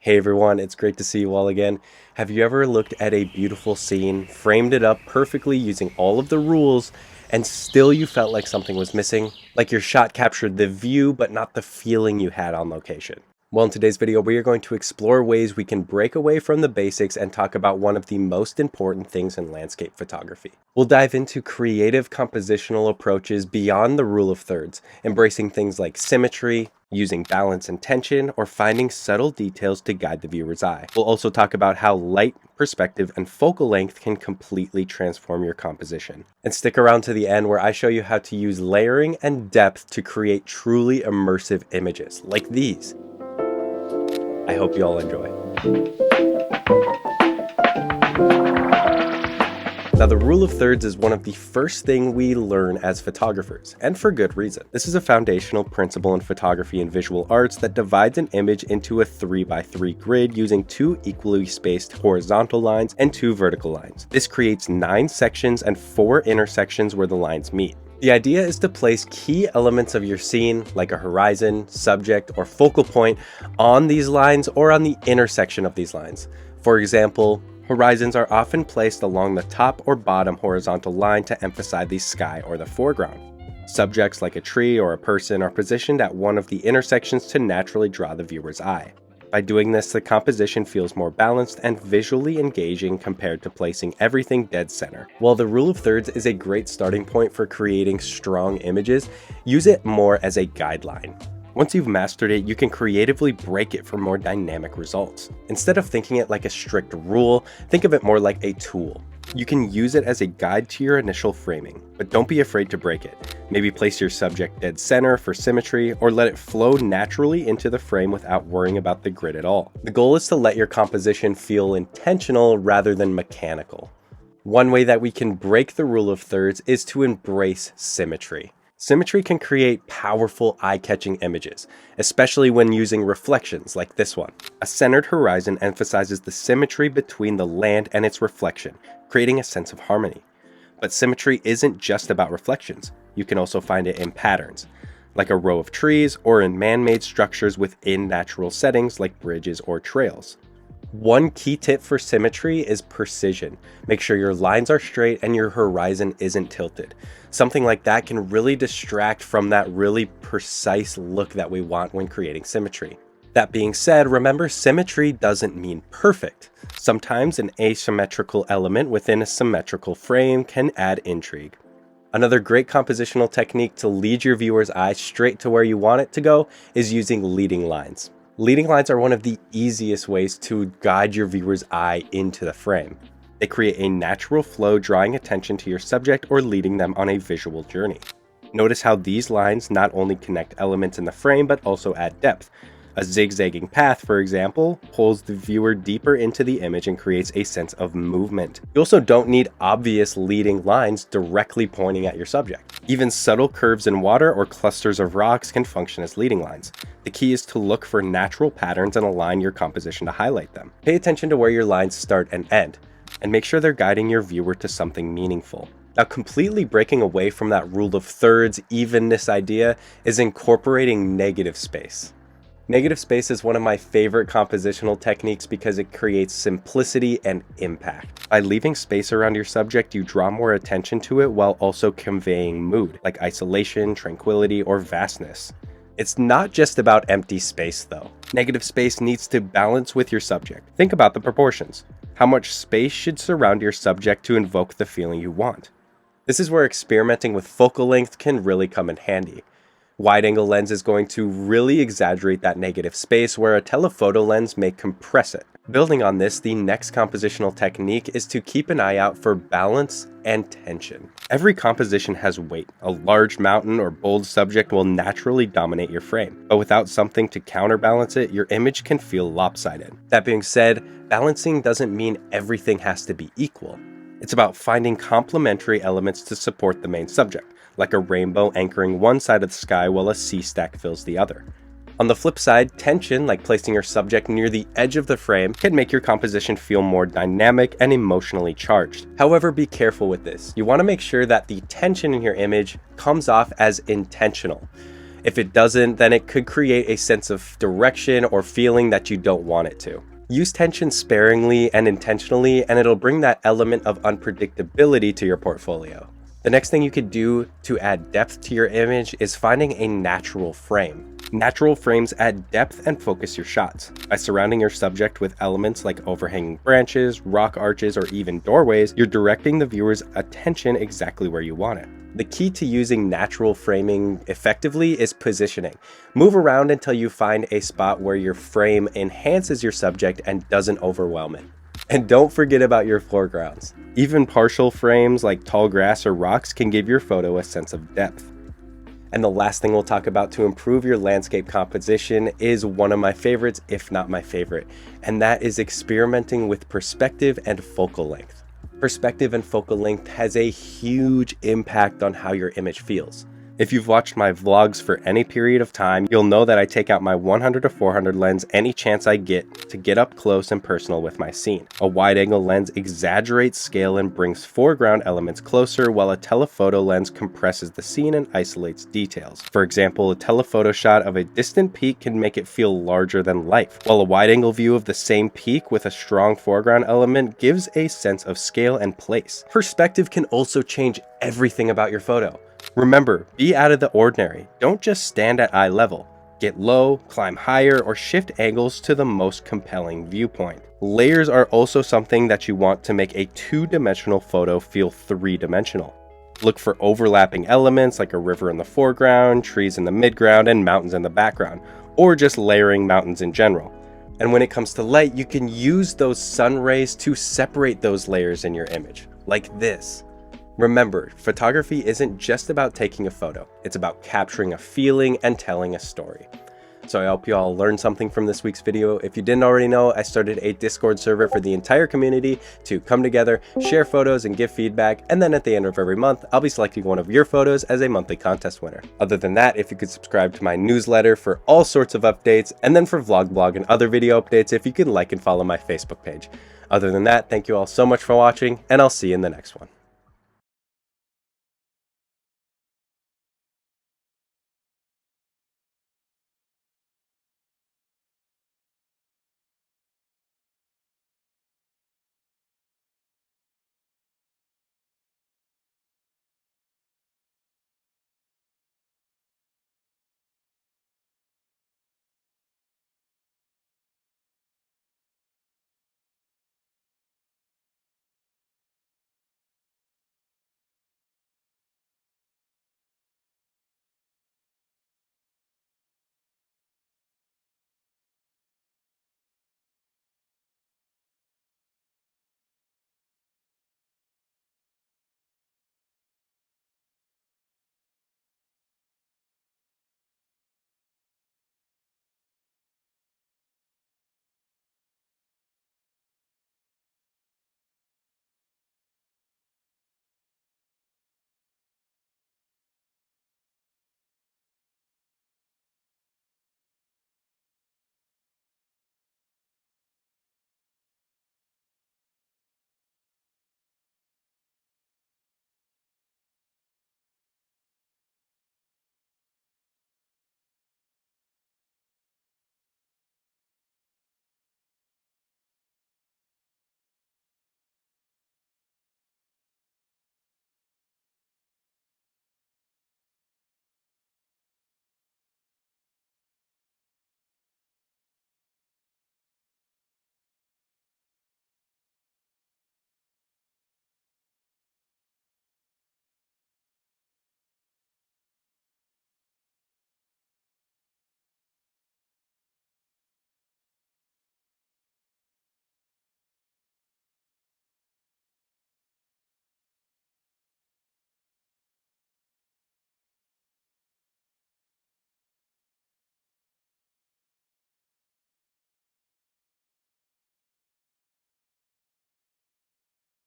Hey everyone, it's great to see you all again. Have you ever looked at a beautiful scene, framed it up perfectly using all of the rules, and still you felt like something was missing? Like your shot captured the view, but not the feeling you had on location? Well, in today's video, we are going to explore ways we can break away from the basics and talk about one of the most important things in landscape photography. We'll dive into creative compositional approaches beyond the rule of thirds, embracing things like symmetry, using balance and tension, or finding subtle details to guide the viewer's eye. We'll also talk about how light, perspective, and focal length can completely transform your composition. And stick around to the end where I show you how to use layering and depth to create truly immersive images, like these. I hope you all enjoy. Now, the rule of thirds is one of the first things we learn as photographers, and for good reason. This is a foundational principle in photography and visual arts that divides an image into a 3x3 grid using 2 equally spaced horizontal lines and 2 vertical lines. This creates 9 sections and 4 intersections where the lines meet. The idea is to place key elements of your scene, like a horizon, subject, or focal point, on these lines or on the intersection of these lines. For example, horizons are often placed along the top or bottom horizontal line to emphasize the sky or the foreground. Subjects like a tree or a person are positioned at one of the intersections to naturally draw the viewer's eye. By doing this, the composition feels more balanced and visually engaging compared to placing everything dead center. While the rule of thirds is a great starting point for creating strong images, use it more as a guideline. Once you've mastered it, you can creatively break it for more dynamic results. Instead of thinking it like a strict rule, think of it more like a tool. You can use it as a guide to your initial framing, but don't be afraid to break it. Maybe place your subject dead center for symmetry, or let it flow naturally into the frame without worrying about the grid at all. The goal is to let your composition feel intentional rather than mechanical. One way that we can break the rule of thirds is to embrace symmetry. Symmetry can create powerful, eye-catching images, especially when using reflections like this one. A centered horizon emphasizes the symmetry between the land and its reflection, creating a sense of harmony. But symmetry isn't just about reflections. You can also find it in patterns, like a row of trees, or in man-made structures within natural settings like bridges or trails. One key tip for symmetry is precision. Make sure your lines are straight and your horizon isn't tilted. Something like that can really distract from that really precise look that we want when creating symmetry. That being said, remember, symmetry doesn't mean perfect. Sometimes an asymmetrical element within a symmetrical frame can add intrigue. Another great compositional technique to lead your viewer's eye straight to where you want it to go is using leading lines. Leading lines are one of the easiest ways to guide your viewer's eye into the frame. They create a natural flow, drawing attention to your subject or leading them on a visual journey. Notice how these lines not only connect elements in the frame, but also add depth. A zigzagging path, for example, pulls the viewer deeper into the image and creates a sense of movement. You also don't need obvious leading lines directly pointing at your subject. Even subtle curves in water or clusters of rocks can function as leading lines. The key is to look for natural patterns and align your composition to highlight them. Pay attention to where your lines start and end, and make sure they're guiding your viewer to something meaningful. Now, completely breaking away from that rule of thirds, evenness idea is incorporating negative space. Negative space is one of my favorite compositional techniques because it creates simplicity and impact. By leaving space around your subject, you draw more attention to it while also conveying mood, like isolation, tranquility, or vastness. It's not just about empty space though. Negative space needs to balance with your subject. Think about the proportions. How much space should surround your subject to invoke the feeling you want? This is where experimenting with focal length can really come in handy. Wide-angle lens is going to really exaggerate that negative space, where a telephoto lens may compress it. Building on this, the next compositional technique is to keep an eye out for balance and tension. Every composition has weight. A large mountain or bold subject will naturally dominate your frame, but without something to counterbalance it, your image can feel lopsided. That being said, balancing doesn't mean everything has to be equal. It's about finding complementary elements to support the main subject, like a rainbow anchoring one side of the sky while a sea stack fills the other. On the flip side, tension, like placing your subject near the edge of the frame, can make your composition feel more dynamic and emotionally charged. However, be careful with this. You want to make sure that the tension in your image comes off as intentional. If it doesn't, then it could create a sense of direction or feeling that you don't want it to. Use tension sparingly and intentionally, and it'll bring that element of unpredictability to your portfolio. The next thing you could do to add depth to your image is finding a natural frame. Natural frames add depth and focus your shots. By surrounding your subject with elements like overhanging branches, rock arches, or even doorways, you're directing the viewer's attention exactly where you want it. The key to using natural framing effectively is positioning. Move around until you find a spot where your frame enhances your subject and doesn't overwhelm it. And don't forget about your foregrounds. Even partial frames like tall grass or rocks can give your photo a sense of depth. And the last thing we'll talk about to improve your landscape composition is one of my favorites, if not my favorite, and that is experimenting with perspective and focal length. Perspective and focal length has a huge impact on how your image feels. If you've watched my vlogs for any period of time, you'll know that I take out my 100-400 lens any chance I get to get up close and personal with my scene. A wide-angle lens exaggerates scale and brings foreground elements closer, while a telephoto lens compresses the scene and isolates details. For example, a telephoto shot of a distant peak can make it feel larger than life, while a wide-angle view of the same peak with a strong foreground element gives a sense of scale and place. Perspective can also change everything about your photo. Remember, be out of the ordinary. Don't just stand at eye level. Get low, climb higher, or shift angles to the most compelling viewpoint. Layers are also something that you want to make a two-dimensional photo feel three-dimensional. Look for overlapping elements like a river in the foreground, trees in the midground, and mountains in the background, or just layering mountains in general. And when it comes to light, you can use those sun rays to separate those layers in your image, like this. Remember, photography isn't just about taking a photo, it's about capturing a feeling and telling a story. So I hope you all learned something from this week's video. If you didn't already know, I started a Discord server for the entire community to come together, share photos, and give feedback, and then at the end of every month, I'll be selecting one of your photos as a monthly contest winner. Other than that, if you could subscribe to my newsletter for all sorts of updates, and then for vlog and other video updates, if you can like and follow my Facebook page. Other than that, thank you all so much for watching, and I'll see you in the next one.